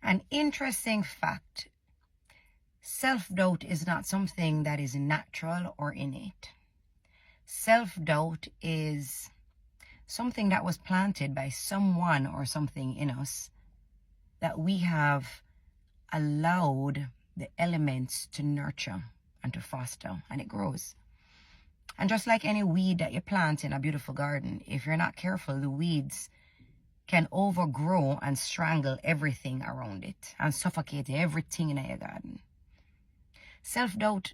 An interesting fact: self-doubt is not something that is natural or innate. Self-doubt is something that was planted by someone or something in us that we have allowed the elements to nurture and to foster, and it grows. And just like any weed that you plant in a beautiful garden, if you're not careful, the weeds can overgrow and strangle everything around it and suffocate everything in your garden. Self-doubt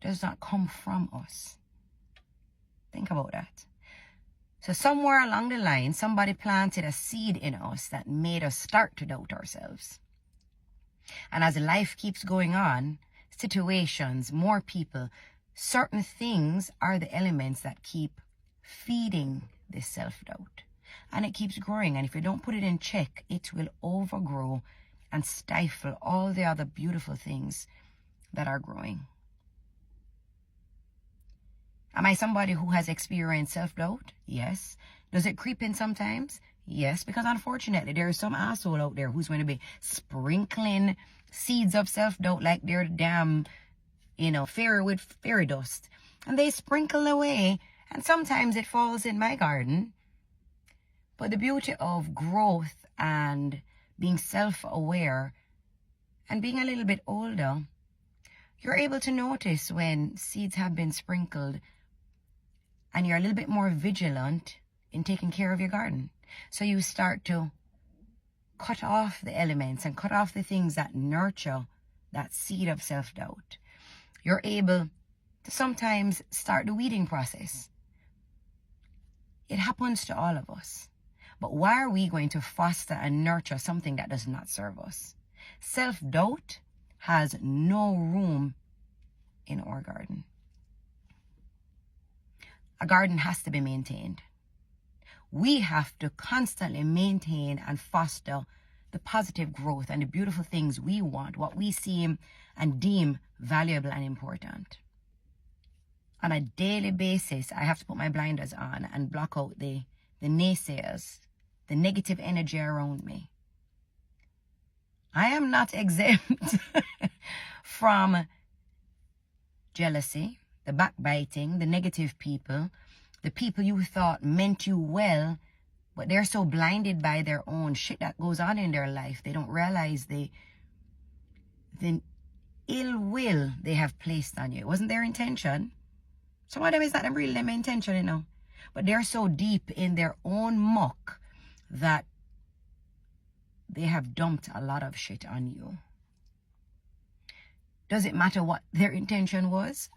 does not come from us. Think about that. So somewhere along the line, somebody planted a seed in us that made us start to doubt ourselves. And as life keeps going on, situations, more people, certain things are the elements that keep feeding this self-doubt. And it keeps growing. And if you don't put it in check, it will overgrow and stifle all the other beautiful things that are growing. Am I somebody who has experienced self-doubt? Yes. Does it creep in sometimes? Yes, because unfortunately there is some asshole out there who's going to be sprinkling seeds of self-doubt like they're damn, fairy with fairy dust. And they sprinkle away, and sometimes it falls in my garden. But the beauty of growth and being self-aware and being a little bit older, you're able to notice when seeds have been sprinkled, and you're a little bit more vigilant in taking care of your garden. So you start to cut off the elements and cut off the things that nurture that seed of self-doubt. You're able to sometimes start the weeding process. It happens to all of us. But why are we going to foster and nurture something that does not serve us? Self-doubt has no room in our garden. A garden has to be maintained. We have to constantly maintain and foster the positive growth and the beautiful things we want, what we see and deem valuable and important. On a daily basis, I have to put my blinders on and block out the naysayers, the negative energy around me. I am not exempt from jealousy, the backbiting, the negative people, the people you thought meant you well, but they're so blinded by their own shit that goes on in their life, they don't realize the ill will they have placed on you. It wasn't their intention. Some of them is not really their intention, but they're so deep in their own muck that they have dumped a lot of shit on you. Does it matter what their intention was?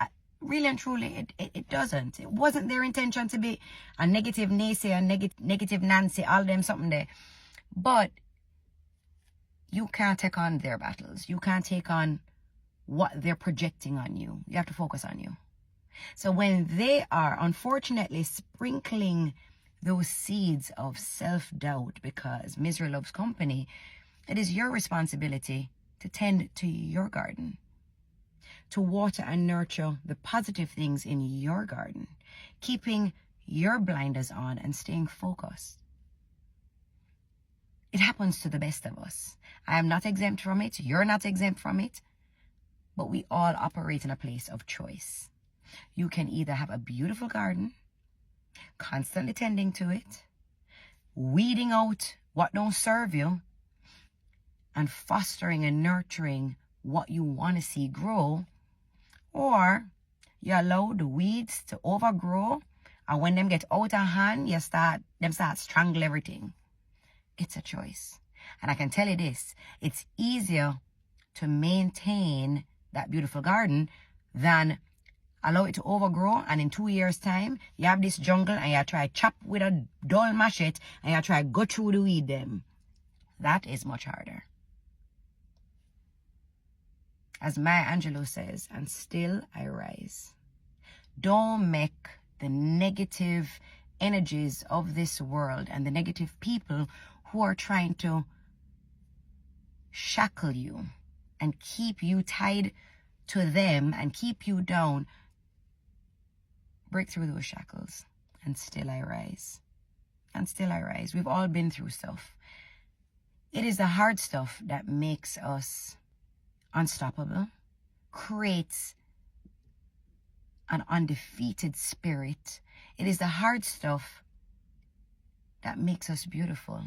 Really and truly, it doesn't. It wasn't their intention to be a negative naysayer, negative Nancy, all them something there. But you can't take on their battles. You can't take on what they're projecting on you. You have to focus on you. So when they are unfortunately sprinkling those seeds of self-doubt, because misery loves company, it is your responsibility to tend to your garden, to water and nurture the positive things in your garden, keeping your blinders on and staying focused. It happens to the best of us. I am not exempt from it. You're not exempt from it. But we all operate in a place of choice. You can either have a beautiful garden, constantly tending to it, weeding out what don't serve you, and fostering and nurturing what you want to see grow, or you allow the weeds to overgrow, and when them get out of hand, start strangle everything. It's a choice. And I can tell you this, it's easier to maintain that beautiful garden than allow it to overgrow, and in 2 years' time, you have this jungle and you try chop with a dull machete and you try go through the weed them. That is much harder. As Maya Angelou says, and still I rise. Don't make the negative energies of this world and the negative people who are trying to shackle you and keep you tied to them and keep you down, break through those shackles, and still I rise. And still I rise. We've all been through stuff. It is the hard stuff that makes us unstoppable, creates an undefeated spirit. It is the hard stuff that makes us beautiful.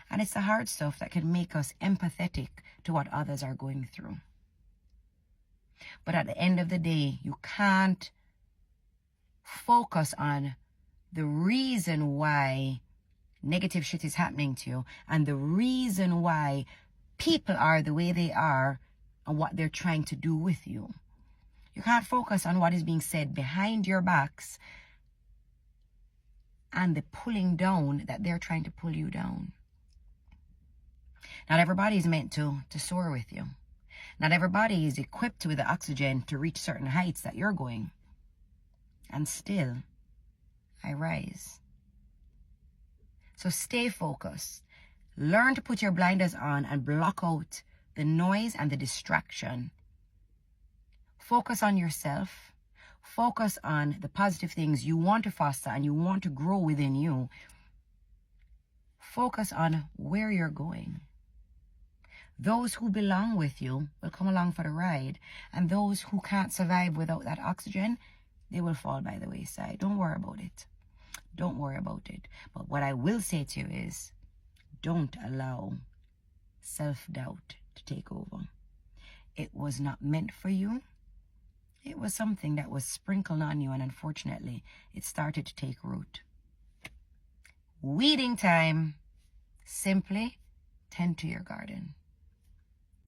And it's the hard stuff that can make us empathetic to what others are going through. But at the end of the day, you can't focus on the reason why negative shit is happening to you and the reason why people are the way they are and what they're trying to do with you. You can't focus on what is being said behind your backs and the pulling down that they're trying to pull you down. Not everybody is meant to soar with you. Not everybody is equipped with the oxygen to reach certain heights that you're going. And still, I rise. So stay focused. Learn to put your blinders on and block out the noise and the distraction. Focus on yourself. Focus on the positive things you want to foster and you want to grow within you. Focus on where you're going. Those who belong with you will come along for the ride, and those who can't survive without that oxygen, they will fall by the wayside. Don't worry about it. Don't worry about it. But what I will say to you is, don't allow self-doubt to take over. It was not meant for you. It was something that was sprinkled on you, and unfortunately, it started to take root. Weeding time. Simply tend to your garden.